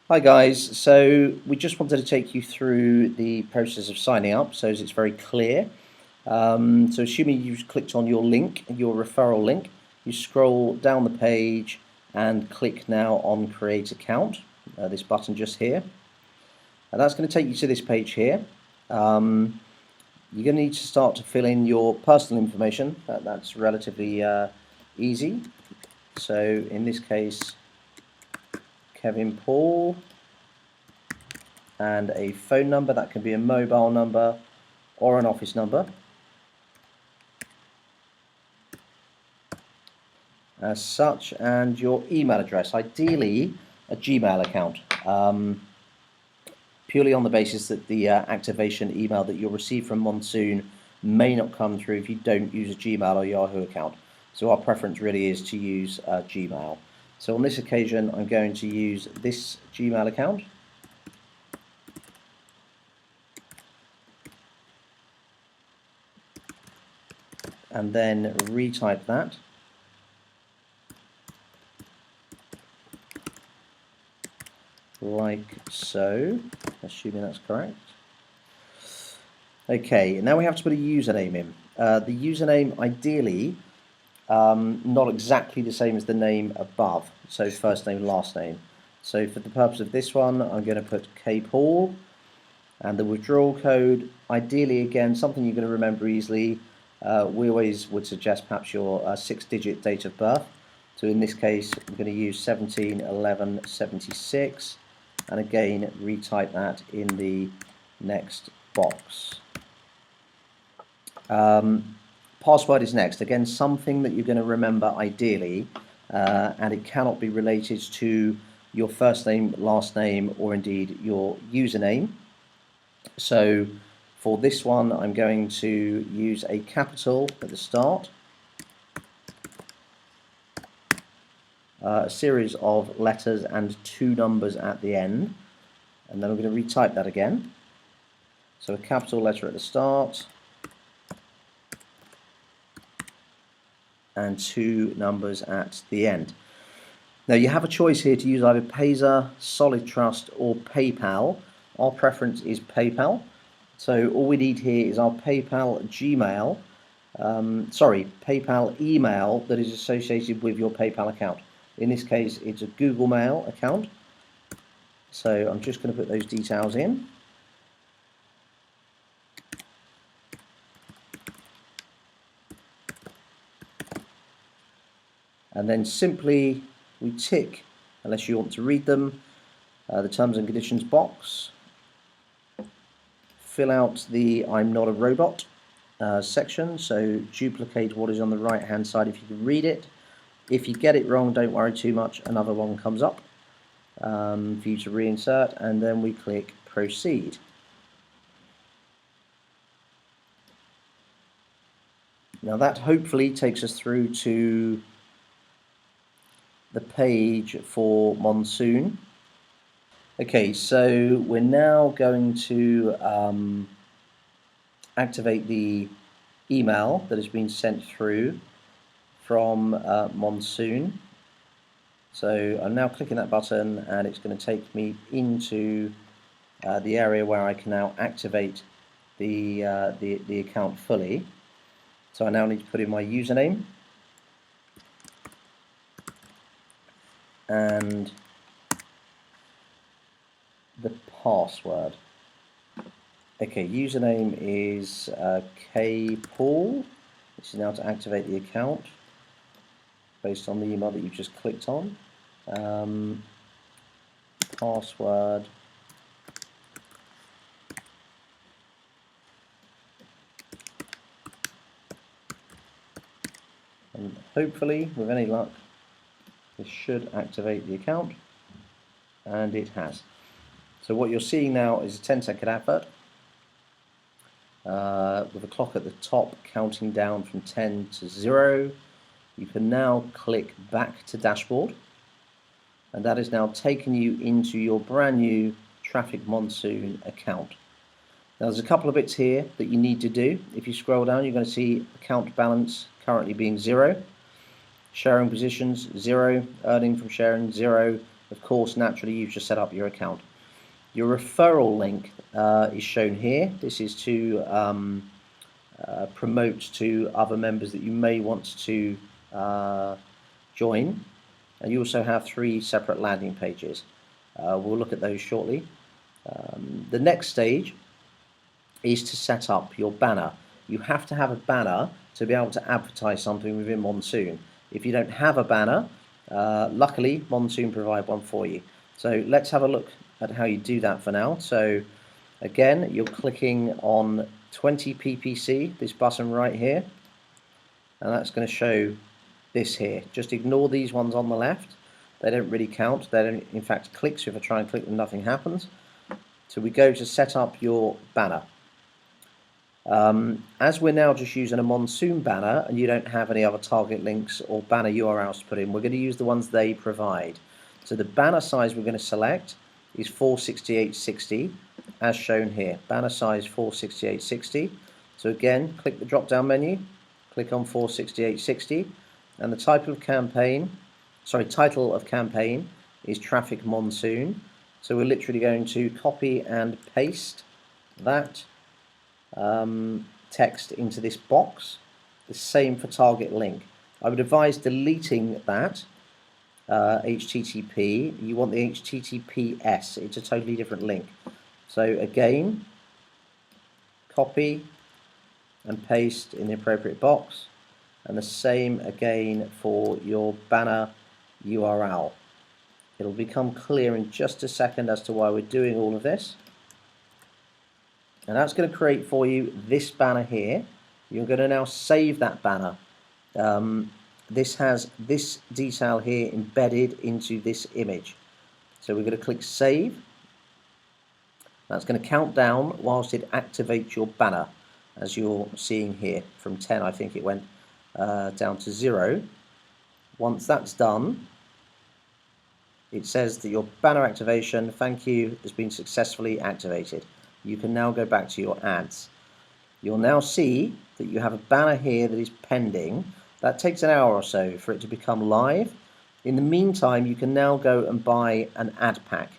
Hi guys, so we just wanted to take you through the process of signing up so as it's very clear. So assuming you've clicked on your link, your referral link, you scroll down the page and click now on create account, this button just here. And that's going to take you to this page here. You're going to need to start to fill in your personal information. That's relatively easy. So in this case, Kevin Paul, and a phone number. That can be a mobile number or an office number. As such, and your email address, ideally a Gmail account, purely on the basis that the activation email that you'll receive from Monsoon may not come through if you don't use a Gmail or Yahoo account. So our preference really is to use Gmail. So on this occasion, I'm going to use this Gmail account. And then retype that. Like so, assuming that's correct. Okay, now we have to put a username in. The username, ideally, not exactly the same as the name above, so first name, last name. So for the purpose of this one, I'm going to put K Paul, and the withdrawal code, ideally, again, something you're going to remember easily. We always would suggest perhaps your 6-digit date of birth. So in this case, I'm going to use 17/11/76, and again, retype that in the next box. Password is next. Again, something that you're going to remember ideally, and it cannot be related to your first name, last name, or indeed your username. So for this one, I'm going to use a capital at the start, a series of letters and 2 numbers at the end, and then I'm going to retype that again. So a capital letter at the start and 2 numbers at the end. Now you have a choice here to use either Payza, Solid Trust, or PayPal. Our preference is PayPal. So all we need here is our PayPal PayPal email that is associated with your PayPal account. In this case, it's a Google Mail account. So I'm just going to put those details in. And then simply we tick, unless you want to read them, the terms and conditions box. Fill out the I'm not a robot section, so duplicate what is on the right hand side if you can read it. If you get it wrong, don't worry too much, another one comes up for you to reinsert, and then we click proceed. Now that hopefully takes us through to the page for Monsoon. Okay, so we're now going to activate the email that has been sent through from Monsoon. So I'm now clicking that button, and it's going to take me into the area where I can now activate the account fully. So I now need to put in my username and the password. Okay, username is K Paul. This is now to activate the account based on the email that you've just clicked on. Password. And hopefully, with any luck, this should activate the account, and it has. So what you're seeing now is a 10-second advert with a clock at the top counting down from 10 to 0. You can now click back to dashboard, and that has now taken you into your brand new Traffic Monsoon account. Now there's a couple of bits here that you need to do. If you scroll down, you're going to see account balance currently being 0, sharing positions 0, earning from sharing 0, of course, naturally, you've just set up your account. Your referral link is shown here. This is to promote to other members that you may want to join. And you also have 3 separate landing pages. We'll look at those shortly. The next stage is to set up your banner. You have to have a banner to be able to advertise something within Monsoon. If you don't have a banner, luckily Monsoon provide one for you. So let's have a look at how you do that for now. So again, you're clicking on 20 ppc, this button right here, and that's going to show this here. Just ignore these ones on the left. They don't really count. They don't, in fact, click. So if I try and click them, nothing happens. So we go to set up your banner. As we're now just using a Monsoon banner and you don't have any other target links or banner URLs to put in, we're going to use the ones they provide. So the banner size we're going to select is 468.60 as shown here. Banner size 468.60. So again, click the drop down menu, click on 468.60, and the title of campaign is Traffic Monsoon. So we're literally going to copy and paste that text into this box. The same for target link. I would advise deleting that HTTP. You want the HTTPS. It's a totally different link. So again, copy and paste in the appropriate box, and the same again for your banner URL. It'll become clear in just a second as to why we're doing all of this. And that's going to create for you this banner here. You're going to now save that banner. This has this detail here embedded into this image. So we're going to click Save. That's going to count down whilst it activates your banner, as you're seeing here. From 10, I think it went down to 0. Once that's done, it says that your banner activation, thank you, has been successfully activated. You can now go back to your ads. You'll now see that you have a banner here that is pending. That takes an hour or so for it to become live. In the meantime, you can now go and buy an ad pack.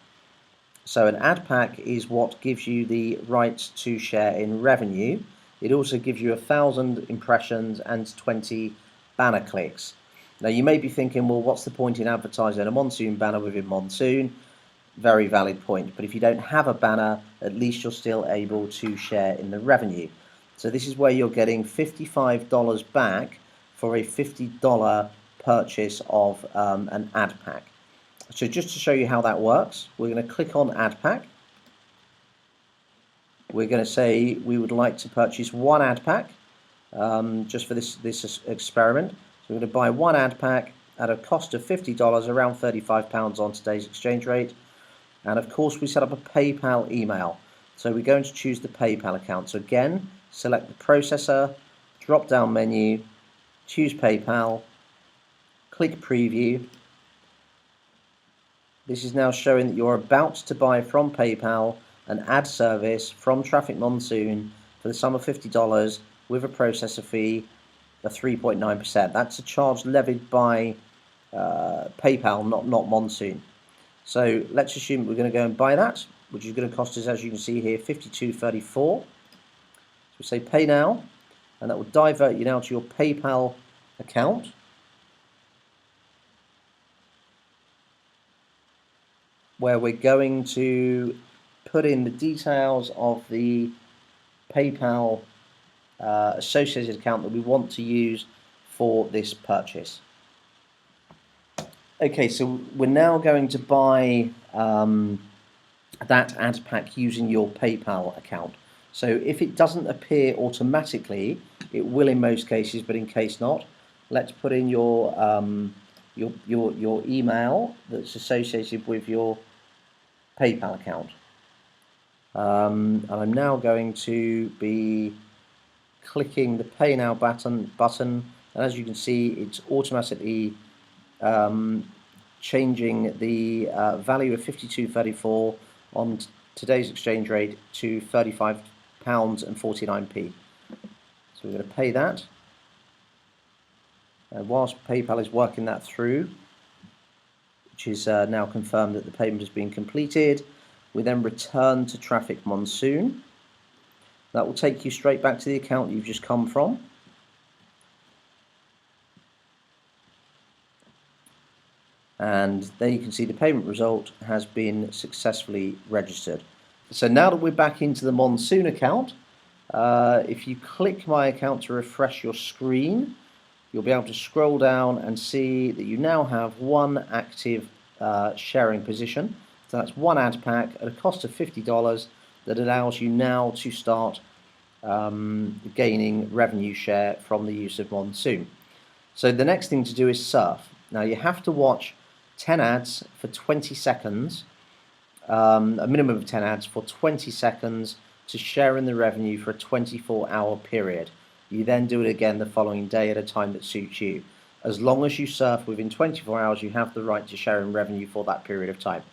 So an ad pack is what gives you the right to share in revenue. It also gives you 1,000 impressions and 20 banner clicks. Now you may be thinking, well, what's the point in advertising a Monsoon banner within Monsoon? Very valid point. But if you don't have a banner, at least you're still able to share in the revenue. So this is where you're getting $55 back for a $50 purchase of an ad pack. So just to show you how that works, we're going to click on ad pack. We're going to say we would like to purchase one ad pack just for this experiment. So we're going to buy one ad pack at a cost of $50, around £35 on today's exchange rate. And of course we set up a PayPal email. So we're going to choose the PayPal account. So again, select the processor, drop down menu, choose PayPal, click preview. This is now showing that you're about to buy from PayPal an ad service from Traffic Monsoon for the sum of $50 with a processor fee of 3.9%. That's a charge levied by PayPal, not Monsoon. So let's assume we're going to go and buy that, which is going to cost us, as you can see here, $52.34. So we say pay now, and that will divert you now to your PayPal account. Where we're going to put in the details of the PayPal associated account that we want to use for this purchase. Okay, so we're now going to buy that ad pack using your PayPal account. So if it doesn't appear automatically, it will in most cases, but in case not, let's put in your email that's associated with your PayPal account. And I'm now going to be clicking the Pay Now button, and as you can see, it's automatically changing the value of £52.34 on today's exchange rate to £35.49. So we're going to pay that. And whilst PayPal is working that through, which is now confirmed that the payment has been completed. We then return to Traffic Monsoon. That will take you straight back to the account you've just come from. And there you can see the payment result has been successfully registered. So now that we're back into the Monsoon account, if you click my account to refresh your screen, you'll be able to scroll down and see that you now have one active sharing position. So that's one ad pack at a cost of $50 that allows you now to start gaining revenue share from the use of Monsoon. So the next thing to do is surf. Now you have to watch 10 ads for 20 seconds, a minimum of 10 ads for 20 seconds to share in the revenue for a 24-hour period. You then do it again the following day at a time that suits you. As long as you surf within 24 hours, you have the right to share in revenue for that period of time.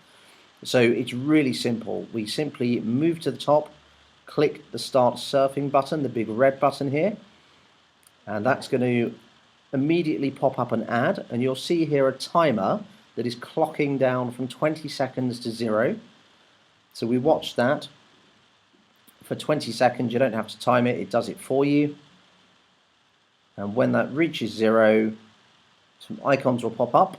So it's really simple. We simply move to the top, click the Start Surfing button, the big red button here, and that's going to immediately pop up an ad, and you'll see here a timer that is clocking down from 20 seconds to 0. So we watch that for 20 seconds. You don't have to time it, it does it for you. And when that reaches 0, some icons will pop up.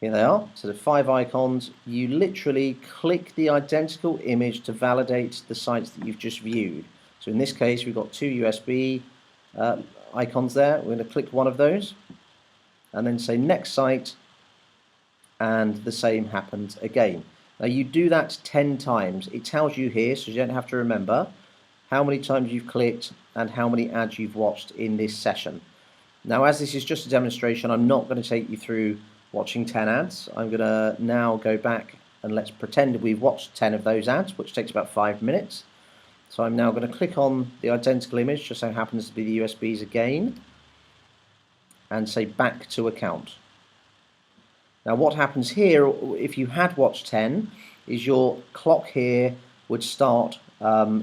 Here they are. So the 5 icons, you literally click the identical image to validate the sites that you've just viewed. So in this case, we've got 2 USB icons there. We're going to click one of those and then say next site, and the same happens again. Now you do that 10 times. It tells you here, so you don't have to remember how many times you've clicked and how many ads you've watched in this session. Now, as this is just a demonstration, I'm not going to take you through watching 10 ads. I'm going to now go back and let's pretend we've watched 10 of those ads, which takes about 5 minutes. So I'm now going to click on the identical image, just so happens to be the USBs again, and say back to account. Now what happens here, if you had watched 10, is your clock here would start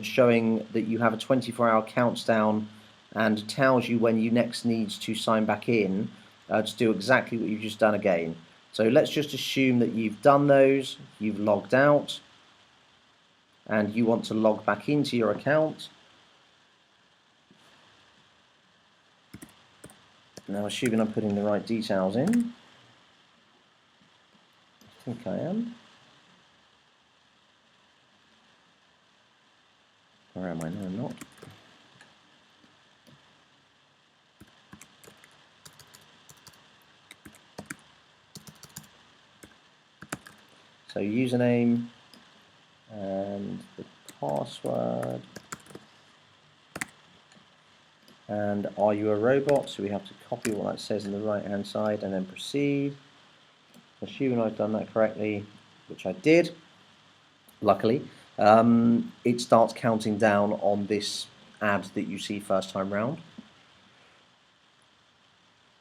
showing that you have a 24-hour countdown and tells you when you next need to sign back in to do exactly what you've just done again. So let's just assume that you've done those, you've logged out, and you want to log back into your account. Now, assuming I'm putting the right details in, I think I am. Or am I? No, I'm not. So username and the password. And are you a robot? So we have to copy what that says on the right hand side and then proceed. Assuming I've done that correctly, which I did, luckily, it starts counting down on this ad that you see first time round.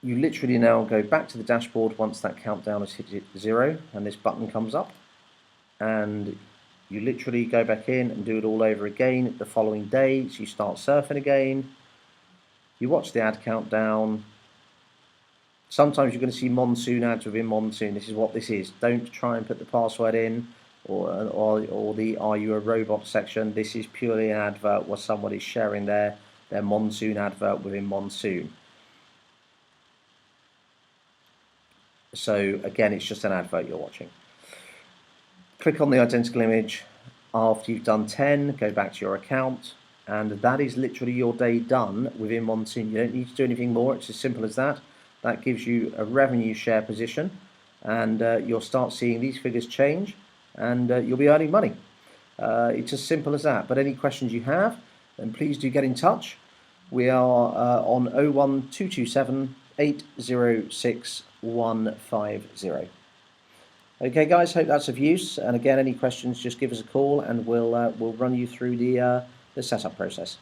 You literally now go back to the dashboard once that countdown has hit 0 and this button comes up, and you literally go back in and do it all over again the following day. So you start surfing again, you watch the ad countdown. Sometimes you're going to see Monsoon ads within Monsoon. This is what this is. Don't try and put the password in or the Are You a Robot section. This is purely an advert where someone is sharing their Monsoon advert within Monsoon. So again, it's just an advert you're watching. Click on the identical image. After you've done 10, go back to your account, and that is literally your day done within Monsoon. You don't need to do anything more. It's as simple as that. That gives you a revenue share position, and you'll start seeing these figures change, and you'll be earning money. It's as simple as that. But any questions you have, then please do get in touch. We are on 01227 806 150. Okay, guys, hope that's of use. And again, any questions, just give us a call, and we'll run you through the setup process.